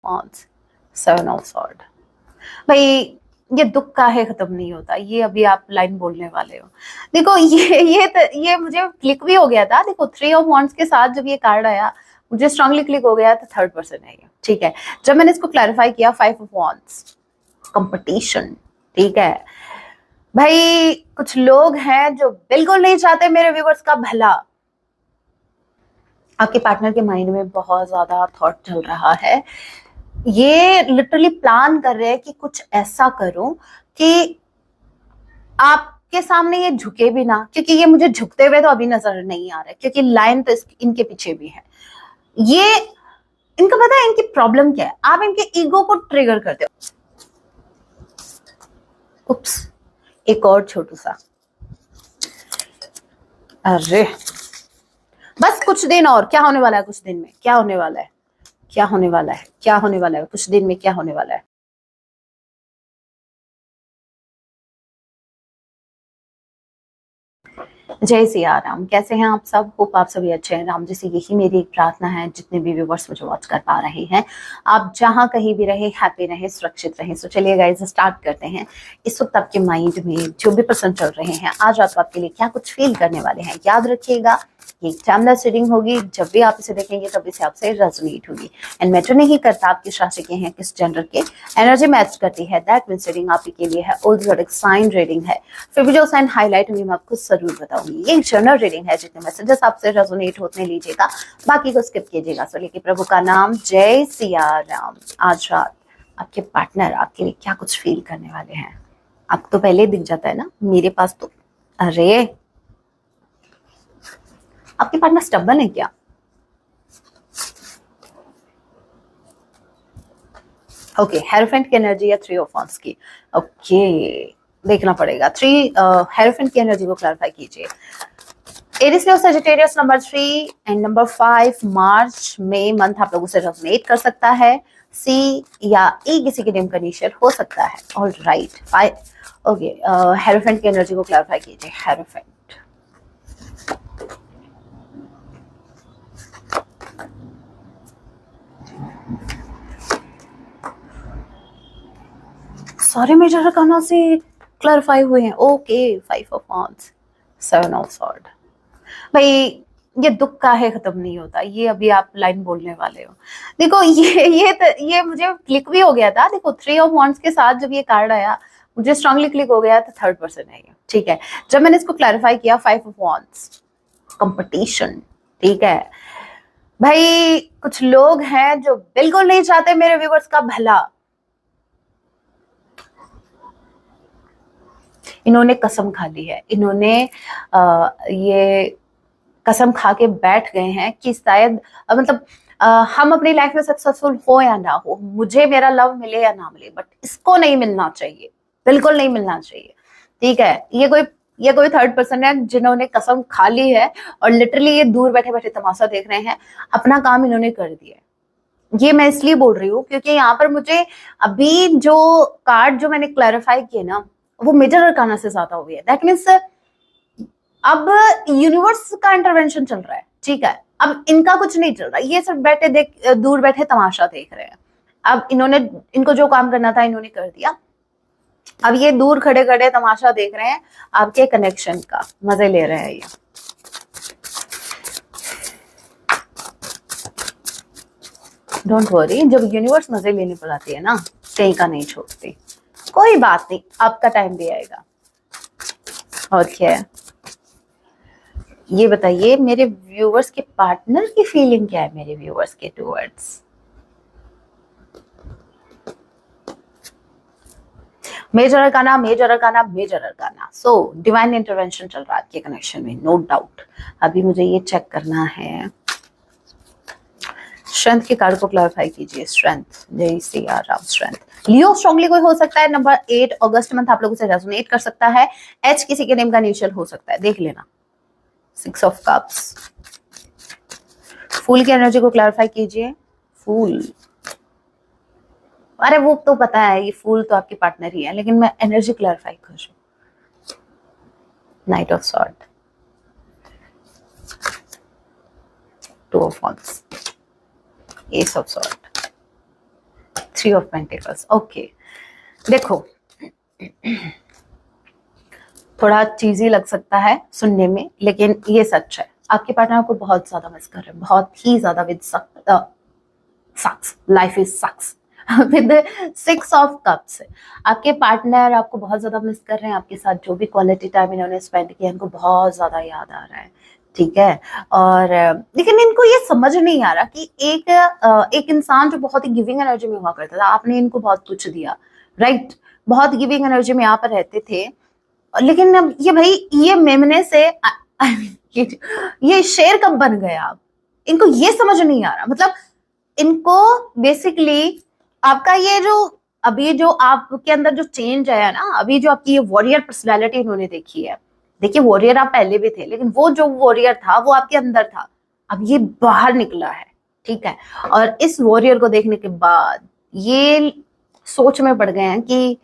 Wands, Seven of Swords। भाई ये दुख काहे खत्म नहीं होता, ये अभी आप लाइन बोलने वाले हो। देखो ये मुझे क्लिक भी हो गया था। देखो थ्री ऑफ वॉन्ड्स के साथ जब ये कार्ड आया मुझे स्ट्रांगली क्लिक हो गया था, थर्ड पर्सन है ये, ठीक है। जब मैंने इसको क्लैरिफाई किया, फाइव ऑफ वॉन्ड्स, कंपटीशन, ठीक है। भाई कुछ लोग हैं जो बिल्कुल नहीं चाहते मेरे व्यूवर्स का भला। आपके पार्टनर के माइंड में बहुत ज्यादा थॉट चल रहा है, ये लिटरली प्लान कर रहे हैं कि कुछ ऐसा करो कि आपके सामने ये झुके भी ना, क्योंकि ये मुझे झुकते हुए तो अभी नजर नहीं आ रहा है, क्योंकि लाइन तो इनके पीछे भी है। ये इनका पता है इनकी प्रॉब्लम क्या है, आप इनके ईगो को ट्रिगर करते हो। उप्स, एक और छोटू सा, अरे बस कुछ दिन और, क्या होने वाला है कुछ दिन में, क्या होने वाला है, क्या होने वाला है, क्या होने वाला है कुछ दिन में, क्या होने वाला है। जय सिया राम, कैसे हैं आप सब? होप आप सभी अच्छे हैं। राम जी से यही मेरी एक प्रार्थना है, जितने भी व्यूवर्स मुझे वॉच कर पा रहे हैं, आप जहां कहीं भी रहे, हैप्पी रहे, सुरक्षित रहे। तो चलिए गाइस स्टार्ट करते हैं। इस वक्त आपके माइंड में जो भी पर्सन चल रहे हैं, आज रात आपके लिए क्या कुछ फील करने वाले हैं, याद रखिएगा ये टाइमलेस रीडिंग होगी। जब भी आप इसे देखेंगे तब इसे आपसे रेजोनेट होगी। एंड मैटर नहीं करता आप किस राशि के हैं, किस जेंडर के, एनर्जी मैच करती है, दैट मींस रीडिंग आप के लिए है। ऑल साइन रीडिंग है, फिर भी जो साइन हाईलाइट हुई मैं आपको जरूर बताऊंगी। ये जनरल रीडिंग है, जितने मैसेजेस आपसे रेजोनेट होते लीजिएगा, बाकी को स्किप कीजिएगा। सो लेके प्रभु का नाम, जय सिया राम। आज रात आपके पार्टनर आपके लिए क्या कुछ फील करने वाले हैं, आपको तो पहले दिख जाता है ना मेरे पास तो। अरे आपके पार्टनर स्टबर्न है क्या? ओके, हेरोफेंट की एनर्जी या थ्री ऑफ वांड्स की? ओके, देखना पड़ेगा। थ्री हेरोफेंट की एनर्जी को क्लैरिफाई कीजिए। Aries Leo Sagittarius number 3 and number 5 मार्च में मंथ आप लोगों से रेजोनेट कर सकता है। सी या ई किसी के नेम का इनिशियल हो सकता है। ऑल राइट, ओके, हेरोफेंट की एनर्जी को क्लैरिफाई कीजिए। हेरोफेंट, सारे मेजर अरकाना से क्लैरिफाई हुए हैं। Okay, five of wands, seven of sword. भाई ये दुख काहे खत्म नहीं होता, ये अभी आप लाइन बोलने वाले हो। देखो ये मुझे क्लिक भी हो गया था। देखो थ्री ऑफ वांड्स के साथ जब ये कार्ड आया मुझे स्ट्रांगली क्लिक हो गया था, थर्ड पर्सन है ये, ठीक है। जब मैंने इसको क्लैरिफाई किया, फाइव ऑफ वांड्स, कंपटीशन, ठीक है। भाई कुछ लोग हैं जो बिल्कुल नहीं चाहते मेरे व्यूवर्स का भला। इन्होंने कसम खा ली है, इन्होंने ये कसम खा के बैठ गए हैं कि शायद मतलब हम अपनी लाइफ में सक्सेसफुल हो या ना हो, मुझे मेरा लव मिले या ना मिले, बट इसको नहीं मिलना चाहिए, बिल्कुल नहीं मिलना चाहिए, ठीक है। ये कोई थर्ड पर्सन है जिन्होंने कसम खा ली है और लिटरली ये दूर बैठे बैठे तमाशा देख रहे हैं। अपना काम इन्होंने कर दिया है। ये मैं इसलिए बोल रही हूँ क्योंकि यहाँ पर मुझे अभी जो कार्ड जो मैंने क्लैरिफाई किए ना, वो मेजर अरकाना से ज्यादा हुई है। दैट मीन्स अब यूनिवर्स का इंटरवेंशन चल रहा है, ठीक है। अब इनका कुछ नहीं चल रहा, ये सब बैठे दूर बैठे तमाशा देख रहे हैं। अब इनको जो काम करना था इन्होंने कर दिया। अब ये दूर खड़े खड़े तमाशा देख रहे हैं, आपके कनेक्शन का मजे ले रहे हैं ये। डोंट वरी, जब यूनिवर्स मजे लेने पर आती है ना, कहीं का नहीं छोड़ती। कोई बात नहीं, आपका टाइम भी आएगा। और क्या है, ये बताइए मेरे व्यूवर्स के पार्टनर की फीलिंग क्या है मेरे व्यूवर्स के towards? Major arcana, major arcana, major arcana. So divine intervention चल रहा है आपके कनेक्शन में, नो डाउट। अभी मुझे ये चेक करना है, स्ट्रेंथ के कार्ड को क्लैरिफाई कीजिए। स्ट्रेंथ, जय श्री राम। स्ट्रेंथ, लियो स्ट्रांगली कोई हो सकता है। नंबर 8 अगस्त मंथ आप लोगों से रेजोनेट कर सकता है। एच किसी के नेम का इनिशियल हो सकता है, देख लेना। सिक्स ऑफ कप्स, फूल की एनर्जी को क्लैरिफाई कीजिए। फूल, अरे वो तो पता है, ये फूल तो आपके पार्टनर ही है, लेकिन मैं एनर्जी क्लैरिफाई कर रही हूँ। Night of sword, two of wands, S of sword, 3 of pentacles. Okay, देखो थोड़ा चीजी लग सकता है सुनने में, लेकिन ये सच है। आपके पार्टनर को बहुत ज्यादा मिस कर रहे हैं, बहुत ही ज्यादा। With sucks, life is sucks with 6 of cups. आपके पार्टनर आपको बहुत ज्यादा मिस कर रहे हैं, आपके साथ जो भी क्वालिटी टाइम इन्होंने स्पेंड किया इनको बहुत ज्यादा याद आ रहा है, ठीक है। और लेकिन इनको ये समझ नहीं आ रहा कि एक इंसान जो बहुत ही गिविंग एनर्जी में हुआ करता था, आपने इनको बहुत कुछ दिया, राइट। बहुत गिविंग एनर्जी में यहाँ पर रहते थे, लेकिन अब ये भाई ये मेमने से ये शेर कब बन गया आप, इनको ये समझ नहीं आ रहा। मतलब इनको बेसिकली आपका ये जो अभी जो आपके अंदर जो चेंज आया ना, अभी जो आपकी ये वॉरियर पर्सनैलिटी इन्होंने देखी है। देखिए वॉरियर आप पहले भी थे, लेकिन वो जो वॉरियर था वो आपके अंदर था, अब ये बाहर निकला है, ठीक है। और इस वॉरियर को देखने के बाद ये सोच में पड़ गए हैं कि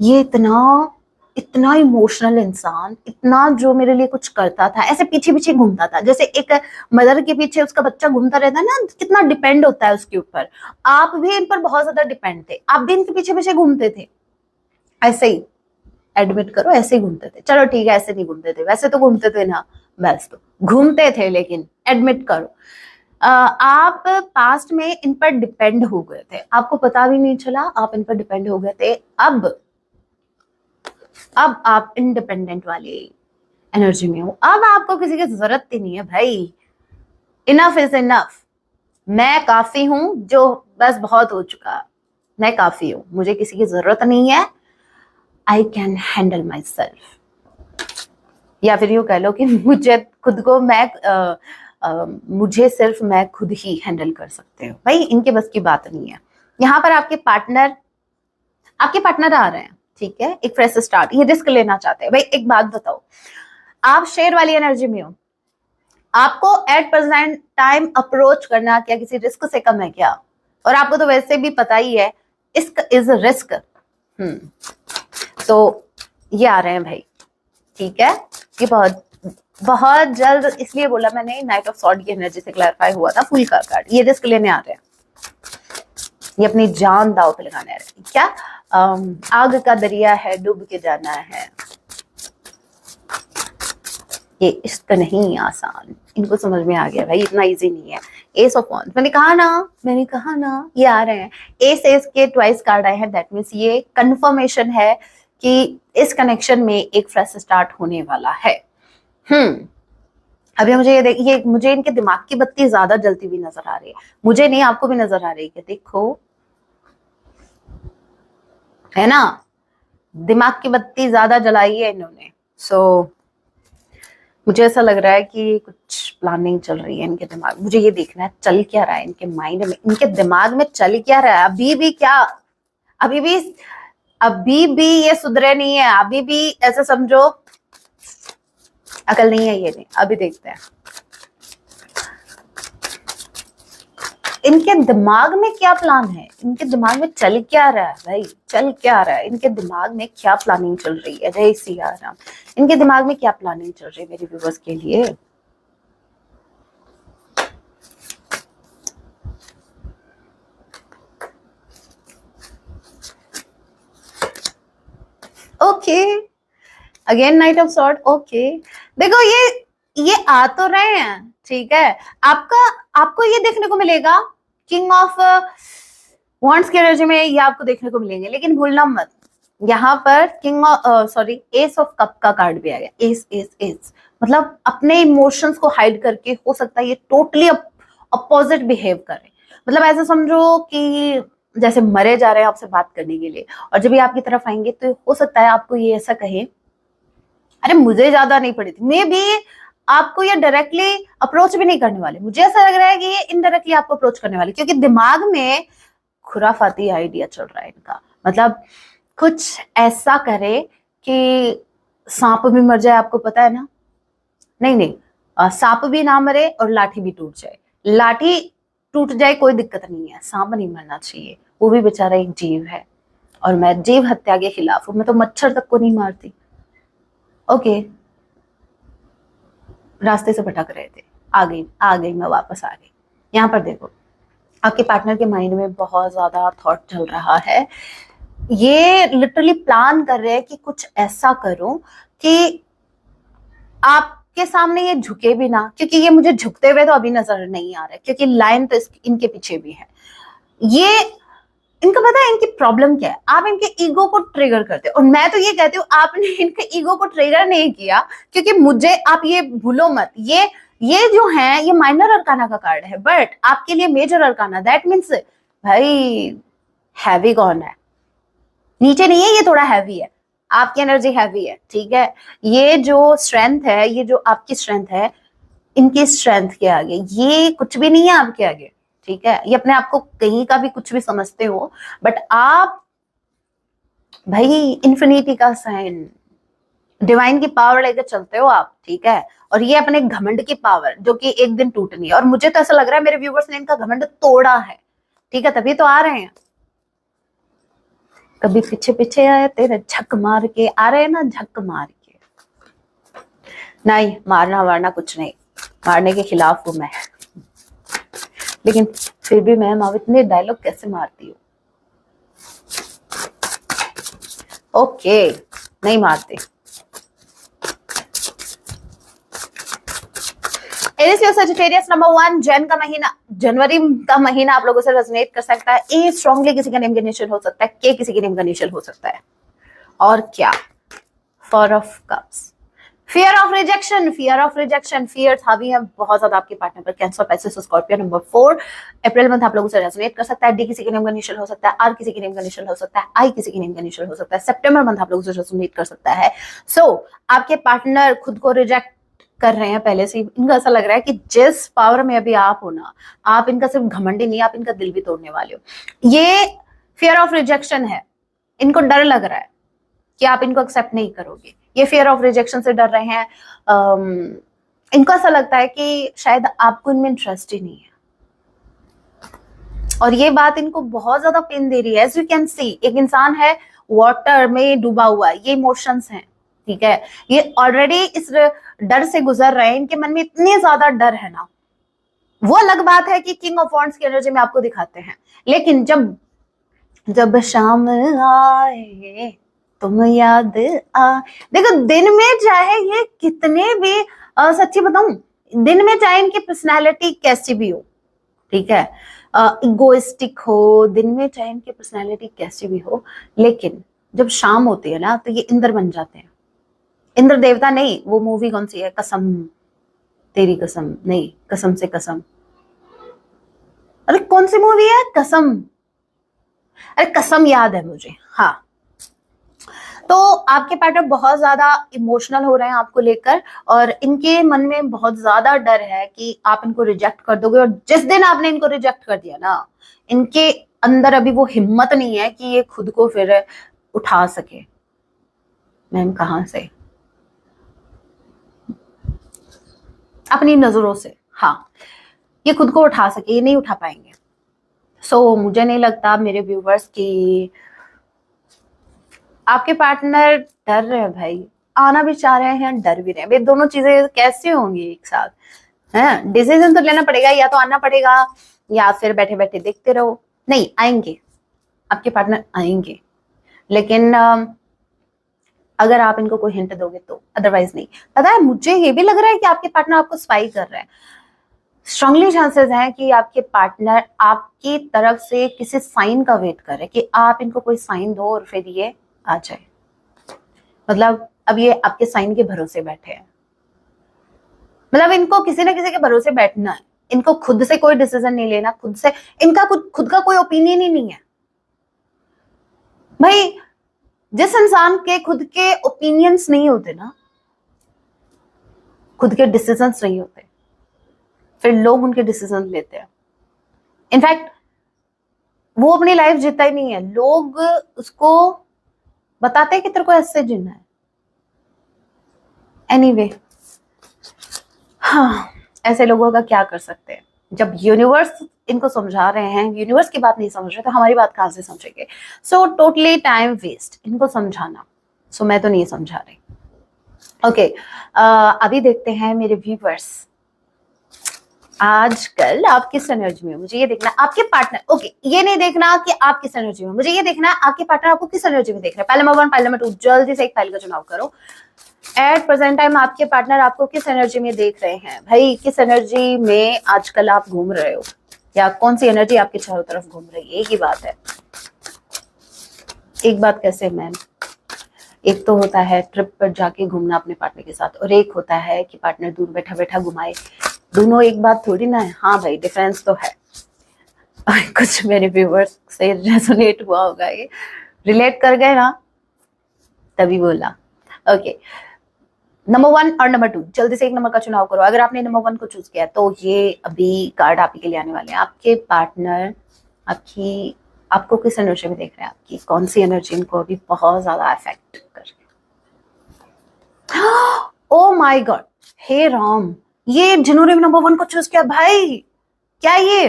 ये इतना इतना इमोशनल इंसान, इतना जो मेरे लिए कुछ करता था, ऐसे पीछे पीछे घूमता था, जैसे एक मदर के पीछे उसका बच्चा घूमता रहता है ना, कितना डिपेंड होता है उसके ऊपर। आप भी इन पर बहुत ज्यादा डिपेंड थे, आप भी इनके पीछे पीछे घूमते थे, ऐसे ही एडमिट करो, ऐसे ही घूमते थे। चलो ठीक है, ऐसे नहीं घूमते थे, वैसे तो घूमते थे ना, बस तो घूमते थे, लेकिन एडमिट करो आप पास्ट में इन पर डिपेंड हो गए थे, आपको पता भी नहीं चला, आप इन पर डिपेंड हो गए थे। अब आप इंडिपेंडेंट वाली एनर्जी में हो, अब आपको किसी की जरूरत ही नहीं है भाई। इनफ इज इनफ, मैं काफी हूं, जो बस बहुत हो चुका, मैं काफी हूं, मुझे किसी की जरूरत नहीं है, I can handle my self. या फिर यूं कह लो कि मुझे खुद को मुझे सिर्फ मैं खुद ही हैंडल कर सकते हो। भाई इनके बस की बात नहीं है। यहाँ पर आपके पार्टनर आ रहे हैं, ठीक है, एक फ्रेश स्टार्ट, ये रिस्क लेना चाहते हैं। भाई एक बात बताओ, आप शेयर वाली एनर्जी में हो, आपको एट प्रेजेंट टाइम अप्रोच करना क्या किसी रिस्क से कम है क्या? और आपको तो वैसे भी पता ही है, इश्क इज रिस्क। तो ये आ रहे हैं भाई, ठीक है। ये बहुत बहुत जल्द, इसलिए बोला मैंने, नाइट ऑफ सॉर्ड की एनर्जी से क्लैरिफाई हुआ था फुल का कार्ड। ये रिस्क लेने आ रहे हैं, ये अपनी जान दाव पे लगाने आ रहे हैं। क्या आग का दरिया है, डूब के जाना है, ये इश्क नहीं आसान। इनको समझ में आ गया भाई, इतना इजी नहीं है। एस ऑफ वॉन्ड्स, मैंने कहा ना ये आ रहे हैं। एस के ट्वाइस कार्ड आए हैं, दैट मीन्स ये कंफर्मेशन है कि इस कनेक्शन में एक फ्रेश स्टार्ट होने वाला है। अभी मुझे ये मुझे इनके दिमाग की बत्ती ज्यादा जलती हुई नजर आ रही है, मुझे नहीं, आपको भी नजर आ रही है, देखो है ना, दिमाग की बत्ती ज्यादा जलाई है इन्होंने। सो मुझे ऐसा लग रहा है कि कुछ प्लानिंग चल रही है इनके दिमाग, मुझे ये देखना है चल क्या रहा है इनके माइंड में, इनके दिमाग में चल क्या रहा है। अभी भी ये सुधरे नहीं है, अभी भी ऐसे समझो अकल नहीं है ये, नहीं अभी देखते हैं इनके दिमाग में क्या प्लान है, इनके दिमाग में चल क्या रहा है भाई, चल क्या रहा है इनके दिमाग में, क्या प्लानिंग चल रही है। जय सिया राम, इनके दिमाग में क्या प्लानिंग चल रही है मेरे व्यूअर्स के लिए। Okay, again night of sword. Okay, देखो ये आ तो रहे हैं, ठीक है। आपको ये देखने को मिलेगा किंग ऑफ वॉन्ड्स की एनर्जी में, ये आपको देखने को मिलेंगे, लेकिन भूलना मत यहाँ पर एस ऑफ कप का कार्ड भी आ गया। एस मतलब अपने इमोशंस को हाइड करके हो सकता है ये टोटली अपोजिट बिहेव करे। मतलब ऐसा समझो कि जैसे मरे जा रहे हैं आपसे बात करने के लिए, और जब ये आपकी तरफ आएंगे तो हो सकता है आपको ये ऐसा कहे, अरे मुझे ज्यादा नहीं पड़ी थी। मे बी आपको ये डायरेक्टली अप्रोच भी नहीं करने वाले, मुझे ऐसा लग रहा है कि ये इनडायरेक्टली आपको अप्रोच करने वाले, क्योंकि दिमाग में खुराफाती आइडिया चल रहा है इनका। मतलब कुछ ऐसा करे कि सांप भी मर जाए, आपको पता है ना, नहीं सांप भी ना मरे और लाठी भी टूट जाए। लाठी टूट जाए कोई दिक्कत नहीं है, सांप नहीं मरना चाहिए, वो भी बेचारा एक जीव है, और मैं जीव हत्या के खिलाफ हूं, मैं तो मच्छर तक को नहीं मारती। ओके, रास्ते से भटक रहे थे, आ गई मैं वापस आ गई। यहाँ पर देखो, आपके पार्टनर के माइंड में बहुत ज्यादा थॉट चल रहा है। ये लिटरली प्लान कर रहे हैं कि कुछ ऐसा करो कि आपके सामने ये झुके भी ना, क्योंकि ये मुझे झुकते हुए तो अभी नजर नहीं आ रहे, क्योंकि लाइन तो इनके पीछे भी है। ये इनका पता है इनकी प्रॉब्लम क्या है, आप इनके ईगो को ट्रिगर करते हो। और मैं तो ये कहती हूँ आपने इनके ईगो को ट्रिगर नहीं किया, क्योंकि मुझे आप ये भूलो मत, ये जो है ये माइनर अरकाना का कार्ड है, बट आपके लिए मेजर अरकाना। दैट मीन्स भाई हैवी कौन है, नीचे नहीं है, ये थोड़ा हैवी है, आपकी एनर्जी हैवी है, ठीक है। ये जो स्ट्रेंथ है, ये जो आपकी स्ट्रेंथ है, इनकी स्ट्रेंथ के आगे ये कुछ भी नहीं है आपके आगे, ठीक है। ये अपने आप को कहीं का भी कुछ भी समझते हो, बट आप भाई इन्फिनिटी का साइन, डिवाइन की पावर लेकर चलते हो आप, ठीक है। और ये अपने घमंड की पावर जो कि एक दिन टूटनी है, और मुझे तो ऐसा लग रहा है मेरे व्यूवर्स ने इनका घमंड तोड़ा है, ठीक है, तभी तो आ रहे हैं। कभी पीछे पीछे आए तेरे झक मार के, आ रहे हैं ना झक मार के। नहीं, मारना वारना कुछ नहीं, मारने के खिलाफ हूं मैं, लेकिन फिर भी मैम आप इतने डायलॉग कैसे मारती हो? ओके, नहीं मारते। सेजिटेरियस नंबर 1, जनवरी का महीना आप लोगों से रेजोनेट कर सकता है। ए स्ट्रांगली किसी का नेम का इनिशियल हो सकता है, के किसी के नेम का इनिशियल हो सकता है। और क्या? 4 of cups, fear of rejection, fear हावी है बहुत ज्यादा आपके पार्टनर पर। Cancer, Pisces, Scorpio. नंबर 4, अप्रैल मंथ आप लोगों से रेजोनेट कर सकता है। डी किसी के नेम का इनिशियल हो सकता है, आर किसी के नेम का इनिशियल हो सकता है, आई किसी के नेम का इनिशियल हो सकता है। सितंबर मंथ आप लोगों से रेजोनेट कर सकता है। सो आपके पार्टनर खुद को रिजेक्ट कर रहे हैं पहले से। इनका ऐसा लग रहा है कि जिस पावर में अभी आप हो ना, आप इनका सिर्फ घमंडी नहीं, आप इनका दिल भी तोड़ने वाले हो। ये फियर ऑफ रिजेक्शन है, इनको डर लग रहा है कि आप इनको एक्सेप्ट नहीं करोगे। ये फियर ऑफ रिजेक्शन से डर रहे हैं। इनको ऐसा लगता है कि शायद आपको इनमें इंटरेस्ट ही नहीं है, और ये बात इनको बहुत ज्यादा पेन दे रही है। एज यू कैन सी, एक इंसान है वाटर में डूबा हुआ, ये इमोशंस हैं, ठीक है। ये ऑलरेडी इस डर से गुजर रहे हैं, इनके मन में इतने ज्यादा डर है ना। वो अलग बात है कि किंग ऑफ वॉन्ड्स की एनर्जी में आपको दिखाते हैं, लेकिन जब शाम आए तुम याद आ, देखो दिन में चाहे ये कितने भी सच्ची बताऊं, दिन में चाहे इनकी पर्सनालिटी कैसी भी हो, ठीक है, इगोइस्टिक हो, दिन में चाहे इनकी पर्सनालिटी कैसी भी हो, लेकिन जब शाम होती है ना तो ये इंद्र बन जाते हैं। इंद्र देवता नहीं, वो मूवी कौन सी है, कसम, तेरी कसम नहीं, कसम से कसम, अरे कौन सी मूवी है कसम, अरे कसम याद है मुझे, हाँ। तो आपके पार्टनर बहुत ज्यादा इमोशनल हो रहे हैं आपको लेकर, और इनके मन में बहुत ज्यादा डर है कि आप इनको रिजेक्ट कर दोगे। और जिस दिन आपने इनको रिजेक्ट कर दिया ना, इनके अंदर अभी वो हिम्मत नहीं है कि ये खुद को फिर उठा सके। मैम कहां से? अपनी नजरों से, हाँ, ये खुद को उठा सके, ये नहीं उठा पाएंगे। सो मुझे नहीं लगता मेरे व्यूवर्स की आपके पार्टनर डर रहे हैं भाई, आना भी चाह रहे हैं, डर भी रहे हैं। भाई दोनों चीजें कैसे होंगी एक साथ? है, डिसीजन तो लेना पड़ेगा, या तो आना पड़ेगा या फिर बैठे बैठे देखते रहो। नहीं आएंगे, आपके पार्टनर आएंगे, लेकिन अगर आप इनको कोई हिंट दोगे तो, अदरवाइज नहीं। पता है मुझे ये भी लग रहा है कि आपके पार्टनर आपको स्पाई कर रहे हैं। स्ट्रांगली चांसेस हैं कि आपके पार्टनर आपकी तरफ से किसी साइन का वेट कर रहे हैं कि आप इनको कोई साइन दो और फिर ये आ जाए। मतलब अब ये आपके साइन के भरोसे बैठे हैं, मतलब इनको किसी ना किसी के भरोसे बैठना है। इनको खुद से कोई डिसीजन नहीं लेना, खुद से इनका खुद का कोई ओपिनियन ही नहीं है। भाई जिस इंसान के खुद के ओपिनियंस नहीं होते ना, खुद के डिसीजंस नहीं होते, फिर लोग उनके डिसीजन लेते हैं। इनफैक्ट वो अपनी लाइफ जीता ही नहीं है, लोग उसको बताते हैं कि तेरे को ऐसे जीना है। एनीवे, हाँ, ऐसे लोगों का क्या कर सकते हैं? जब यूनिवर्स इनको समझा रहे हैं, यूनिवर्स की बात नहीं समझ रहे तो हमारी बात कहां से समझेंगे? सो टोटली टाइम वेस्ट इनको समझाना। सो मैं तो नहीं समझा रही। ओके, अभी देखते हैं मेरे व्यूवर्स आजकल आप किस एनर्जी में, मुझे ये देखना है आपके पार्टनर, ओके ये नहीं देखना कि आप किस एनर्जी में, मुझे ये देखना है आपके पार्टनर आपको किस एनर्जी में देख रहे हैं। फाइल नंबर 1, फाइल नंबर 2, जल्दी से एक फाइल का चुनाव करो। एट प्रेजेंट टाइम आपके पार्टनर आपको किस एनर्जी में देख रहे हैं भाई, किस एनर्जी में आजकल आप घूम रहे हो, या कौन सी एनर्जी आपके चारों तरफ घूम रही है, एक ही बात है। एक बात कैसे मैम, एक तो होता है ट्रिप पर जाके घूमना अपने पार्टनर के साथ, और एक होता है कि पार्टनर दूर बैठा बैठा घुमाए। दोनों एक बात थोड़ी ना है। हाँ भाई डिफरेंस तो है। कुछ मेरे व्यूअर्स से रेजोनेट हुआ होगा, ये रिलेट कर गए ना, तभी बोला। ओके नंबर 1 और नंबर 2, जल्दी से एक नंबर का चुनाव करो। अगर आपने नंबर 1 को चूज किया तो ये अभी कार्ड आप ही के लिए आने वाले हैं। आपके पार्टनर आपको किस एनर्जी में देख रहे हैं, आपकी कौन सी एनर्जी इनको अभी बहुत ज्यादा अफेक्ट कर रही है। ओ माय गॉड, हे राम, ये जिन्होंने नंबर 1 को चूज किया भाई, क्या ये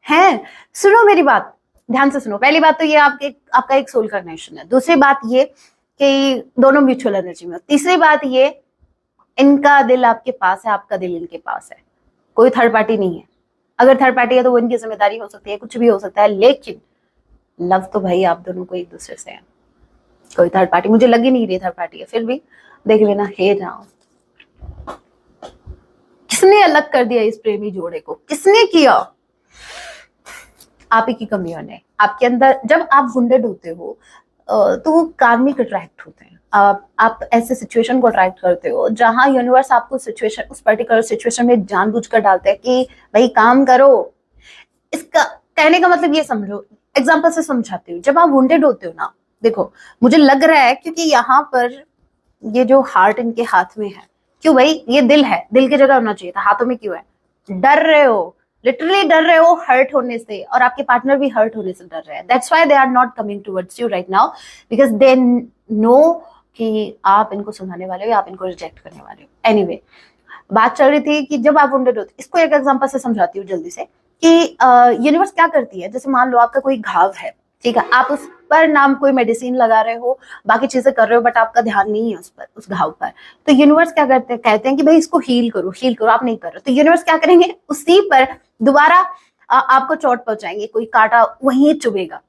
है? सुनो मेरी बात, ध्यान से सुनो। पहली बात तो ये आपका एक सोल कनेक्शन है। दूसरी बात ये कि दोनों म्यूचुअल एनर्जी में। तीसरी बात ये, इनका दिल आपके पास है, आपका दिल इनके पास है, कोई थर्ड पार्टी नहीं है। अगर थर्ड पार्टी है तो वो इनकी जिम्मेदारी हो सकती है, कुछ भी हो सकता है, लेकिन लव तो भाई आप दोनों को एक दूसरे से है। कोई थर्ड पार्टी मुझे लग ही नहीं रही थर्ड पार्टी है, फिर भी देख लेना। हे राम, किसने अलग कर दिया इस प्रेमी जोड़े को, किसने किया? आप ही की कमियों ने। आपके अंदर जब आप वुंडेड होते हो तो वो कार्मिक अट्रैक्ट होते हैं। आप ऐसे सिचुएशन को अट्रैक्ट करते हो जहां यूनिवर्स आपको सिचुएशन, उस पर्टिकुलर सिचुएशन में जानबूझकर डालते हैं कि भाई काम करो। इसका कहने का मतलब ये समझो, एग्जाम्पल से समझाती हूँ। जब आप वुंडेड होते हो ना, देखो मुझे लग रहा है क्योंकि यहाँ पर ये जो हार्ट इनके हाथ में है, क्यों भाई, ये दिल है, दिल की जगह होना चाहिए था, हाथों में क्यों है? डर रहे हो, लिटरली डर रहे हो हर्ट होने से, और आपके पार्टनर भी हर्ट होने से डर रहे हैं। That's why they are not coming towards you right now, because they know कि आप इनको सुनाने वाले हो या आप इनको रिजेक्ट करने वाले हो। एनीवे, बात चल रही थी कि जब आप वुंडेड होते, इसको एक एग्जांपल से समझाती हूँ जल्दी से कि यूनिवर्स क्या करती है। जैसे मान लो आपका कोई घाव है, ठीक है, आप उस पर नाम कोई मेडिसिन लगा रहे हो, बाकी चीजें कर रहे हो, बट आपका ध्यान नहीं है उस पर, उस घाव पर। तो यूनिवर्स क्या करते हैं, कहते हैं कि भाई इसको हील करो, हील करो, आप नहीं कर रहे। तो यूनिवर्स क्या करेंगे, उसी पर दोबारा आपको चोट पहुंचाएंगे, कोई कांटा वहीं चुभेगा,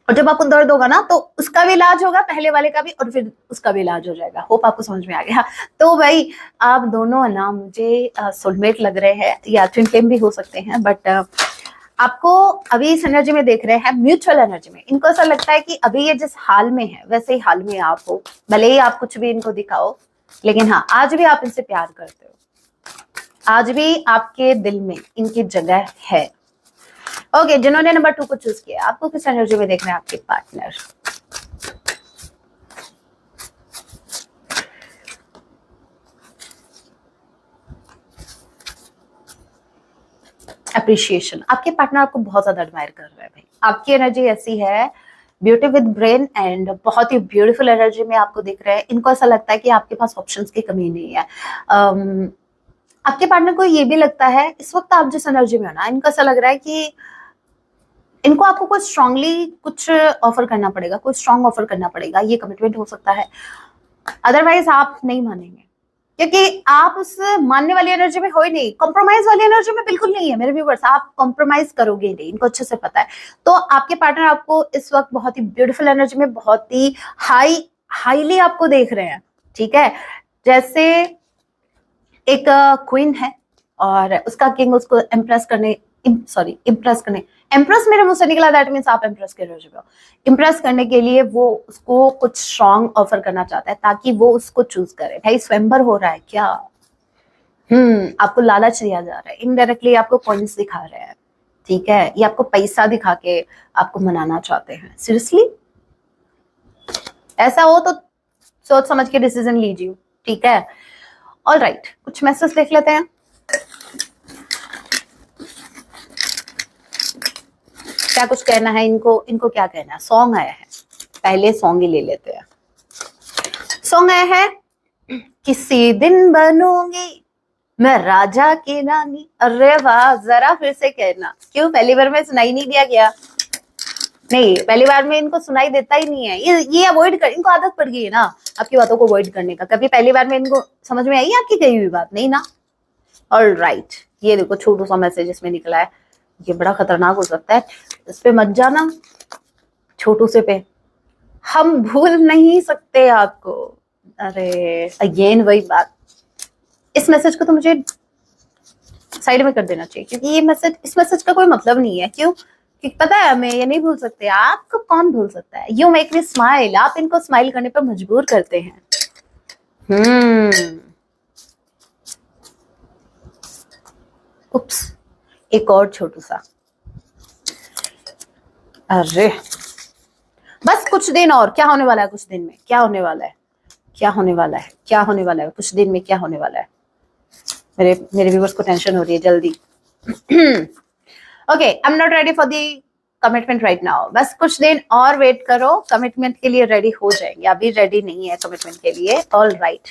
और जब आपको दर्द होगा ना तो उसका भी इलाज होगा, पहले वाले का भी, और फिर उसका भी इलाज हो जाएगा। होप आपको समझ में आ गया। तो भाई आप दोनों ना मुझे सोलमेट लग रहे हैं, या ट्विन फ्लेम भी हो सकते हैं, बट आपको अभी इस एनर्जी में देख रहे हैं, म्यूचुअल एनर्जी में। इनको ऐसा लगता है कि अभी ये जिस हाल में है वैसे ही हाल में आप हो, भले ही आप कुछ भी इनको दिखाओ, लेकिन हाँ आज भी आप इनसे प्यार करते हो, आज भी आपके दिल में इनकी जगह है। ओके जिन्होंने नंबर 2 को चूज किया, आपको किस एनर्जी में देख रहे हैं आपके पार्टनर? अप्रिशिएशन। आपके पार्टनर आपको बहुत ज्यादा एडमायर कर रहा है भाई। आपकी एनर्जी ऐसी है, ब्यूटी विद ब्रेन, एंड बहुत ही ब्यूटीफुल एनर्जी में आपको दिख रहा है। इनको ऐसा लगता है कि आपके पास ऑप्शंस की कमी नहीं है। आपके पार्टनर को ये भी लगता है, इस वक्त आप जिस एनर्जी में हो ना, इनको ऐसा लग रहा है कि इनको आपको कुछ स्ट्रांगली कुछ ऑफर करना पड़ेगा, कोई स्ट्रांग ऑफर करना पड़ेगा। ये कमिटमेंट हो सकता है, अदरवाइज आप नहीं मानेंगे, क्योंकि आप उस मानने वाली एनर्जी में हो ही नहीं, कॉम्प्रोमाइज वाली एनर्जी में बिल्कुल नहीं है मेरे व्यूअर्स। आप कॉम्प्रोमाइज करोगे नहीं, इनको अच्छे से पता है। तो आपके पार्टनर आपको इस वक्त बहुत ही ब्यूटीफुल एनर्जी में, बहुत ही हाईली आपको देख रहे हैं, ठीक है। जैसे एक क्वीन है और उसका किंग उसको इम्प्रेस करने एम्प्रेस मेरे मुंह से निकला, दैट मींस आप एम्प्रेस के एनर्जी में हो। इम्प्रेस करने के लिए वो उसको कुछ स्ट्रांग ऑफर करना चाहता है ताकि वो उसको चूज करे। भाई स्वयंवर हो रहा है क्या? आपको लालच दिया जा रहा है, इनडायरेक्टली आपको कॉइन्स दिखा रहे हैं, ठीक है, ये आपको पैसा दिखा के आपको मनाना चाहते हैं। सीरियसली ऐसा हो तो सोच समझ के डिसीजन लीजिए, ठीक है। ऑल राइट, कुछ मैसेज लिख लेते हैं। क्या कुछ कहना है इनको क्या कहना है? सॉन्ग आया है, पहले सॉन्ग ही ले लेते हैं। सॉन्ग आया है, किसी दिन बनूंगी मैं राजा की रानी। अरे वाह, जरा फिर से कहना। क्यों पहली बार में सुनाई नहीं दिया गया? नहीं, पहली बार में इनको सुनाई देता ही नहीं है। ये अवॉइड कर, इनको आदत पड़ गई है ना आपकी बातों को अवॉइड करने का। कभी पहली बार में इनको समझ में आई आपकी कही हुई बात? नहीं ना। ऑल राइट, ये देखो छोटू सा मैसेज इसमें निकला है, ये बड़ा खतरनाक हो सकता है, इस पे मत जाना, छोटू से पे। हम भूल नहीं सकते आपको। अरे अगेन वही बात, इस मैसेज को तो मुझे साइड में कर देना चाहिए, क्योंकि ये मैसेज, इस मैसेज का कोई मतलब नहीं है। क्यों? क्योंकि पता है हमें ये नहीं भूल सकते। आपको कौन भूल सकता है? यू मेक मी स्माइल, आप इनको स्माइल करने पर मजबूर करते हैं। उप्स, एक और छोटू सा। अरे बस कुछ दिन और, क्या होने वाला है कुछ दिन में, क्या होने वाला है, क्या होने वाला है, क्या होने वाला है कुछ दिन में, क्या होने वाला है? मेरे व्यूअर्स को टेंशन हो रही है, जल्दी। Okay, I am not ready for the commitment right now. बस कुछ दिन और वेट करो, कमिटमेंट के लिए रेडी हो जाएंगे। अभी रेडी नहीं है कमिटमेंट के लिए। All right,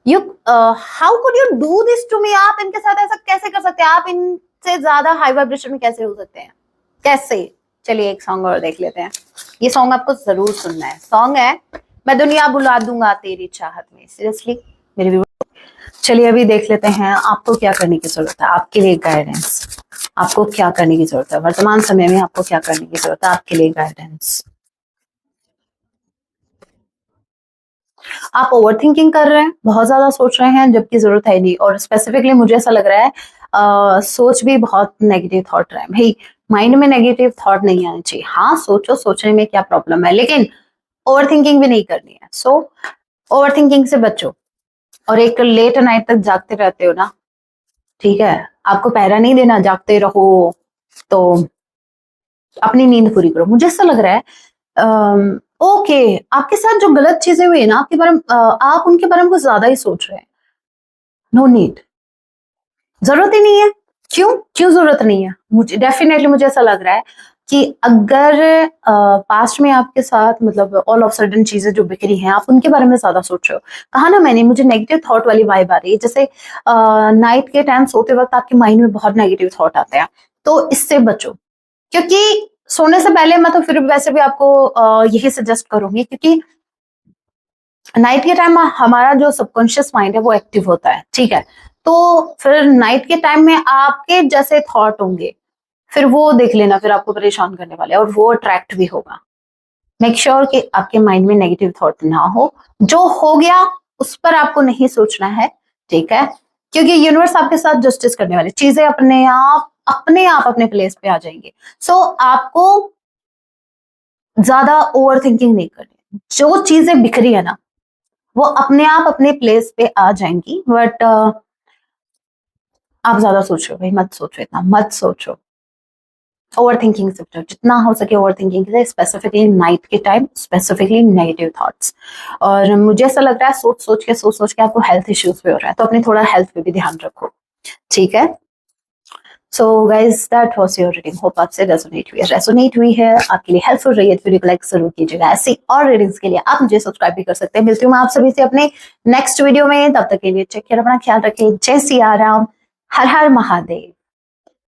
you how could you do this to me? आप इनके साथ ऐसा कैसे कर सकते हैं? आप इनसे ज्यादा हाई वाइब्रेशन में कैसे हो सकते हैं? कैसे? चलिए एक सॉन्ग और देख लेते हैं। ये सॉन्ग आपको जरूर सुनना है। सॉन्ग है मैं दुनिया बुला दूंगा तेरी चाहत में। सीरियसली मेरे व्यूअर्स, चलिए अभी देख लेते हैं आपको क्या करने की जरूरत है। आपके लिए गाइडेंस, आपको क्या करने की जरूरत है वर्तमान समय में, आपको क्या करने की जरूरत है, आपके लिए गाइडेंस। आप ओवर थिंकिंग कर रहे हैं, बहुत ज्यादा सोच रहे हैं, जबकि जरूरत है नहीं। और स्पेसिफिकली मुझे ऐसा लग रहा है सोच भी बहुत नेगेटिव थॉट रहे हैं। भाई माइंड में नेगेटिव थॉट नहीं आने चाहिए। हाँ सोचो, सोचने में क्या प्रॉब्लम है, लेकिन ओवर थिंकिंग भी नहीं करनी है। सो ओवर थिंकिंग से बचो। और एक लेट नाइट तक जागते रहते हो ना, ठीक है, आपको पहरा नहीं देना, जागते रहो, तो अपनी नींद पूरी करो। मुझे ऐसा लग रहा है ओके आपके साथ जो गलत चीजें हुई है ना, आपके बारे में आप उनके बारे में कुछ ज्यादा ही सोच रहे हैं। नो नीड, जरूरत ही नहीं है। क्यों क्यों जरूरत नहीं है? मुझे डेफिनेटली मुझे ऐसा लग रहा है कि अगर पास्ट में आपके साथ मतलब ऑल ऑफ सडन चीजें जो बिखरी हैं, आप उनके बारे में ज्यादा सोच रहे हो। कहा ना मैंने, मुझे नेगेटिव थॉट वाली वाइब आ रही है। जैसे नाइट के टाइम सोते वक्त आपके माइंड में बहुत नेगेटिव थॉट आते हैं, तो इससे बचो। क्योंकि सोने से पहले मैं तो फिर वैसे भी आपको यही सजेस्ट करूंगी, क्योंकि नाइट के टाइम हमारा जो सबकॉन्शियस माइंड है वो एक्टिव होता है, ठीक है। तो फिर नाइट के टाइम में आपके जैसे थॉट होंगे, फिर वो देख लेना, फिर आपको परेशान करने वाले, और वो अट्रैक्ट भी होगा। मेक श्योर कि आपके माइंड में नेगेटिव थॉट ना हो। जो हो गया उस पर आपको नहीं सोचना है, ठीक है, क्योंकि यूनिवर्स आपके साथ जस्टिस करने वाली, चीजें अपने आप अपने प्लेस पे आ जाएंगी। सो आपको ज्यादा ओवर थिंकिंग नहीं करनी। जो चीजें बिखरी है ना, वो अपने आप अपने प्लेस पे आ जाएंगी। बट आप ज्यादा सोचो भाई, मत सोचो, इतना मत सोचो। ओवर थिंकिंग से बचो जितना हो सके। ओवर थिंकिंग से स्पेसिफिकली नाइट के टाइम, स्पेसिफिकली नेगेटिव थॉट्स। और मुझे ऐसा लग रहा है सोच सोच के आपको हेल्थ इश्यूज भी हो रहा है, तो अपनी थोड़ा हेल्थ पे भी ध्यान रखो, ठीक है। So guys that was your reading, hope आपसे रेजोनेट हुई है, आपके लिए हेल्पफुल रही है। तो वीडियो को लाइक जरूर कीजिएगा। ऐसी और रीडिंग्स के लिए आप मुझे सब्सक्राइब भी कर सकते हैं। मिलती हूँ मैं आप सभी से अपने नेक्स्ट वीडियो में, तब तक के लिए टेक केयर, अपना ख्याल रखें। जय सिया राम, हर हर महादेव।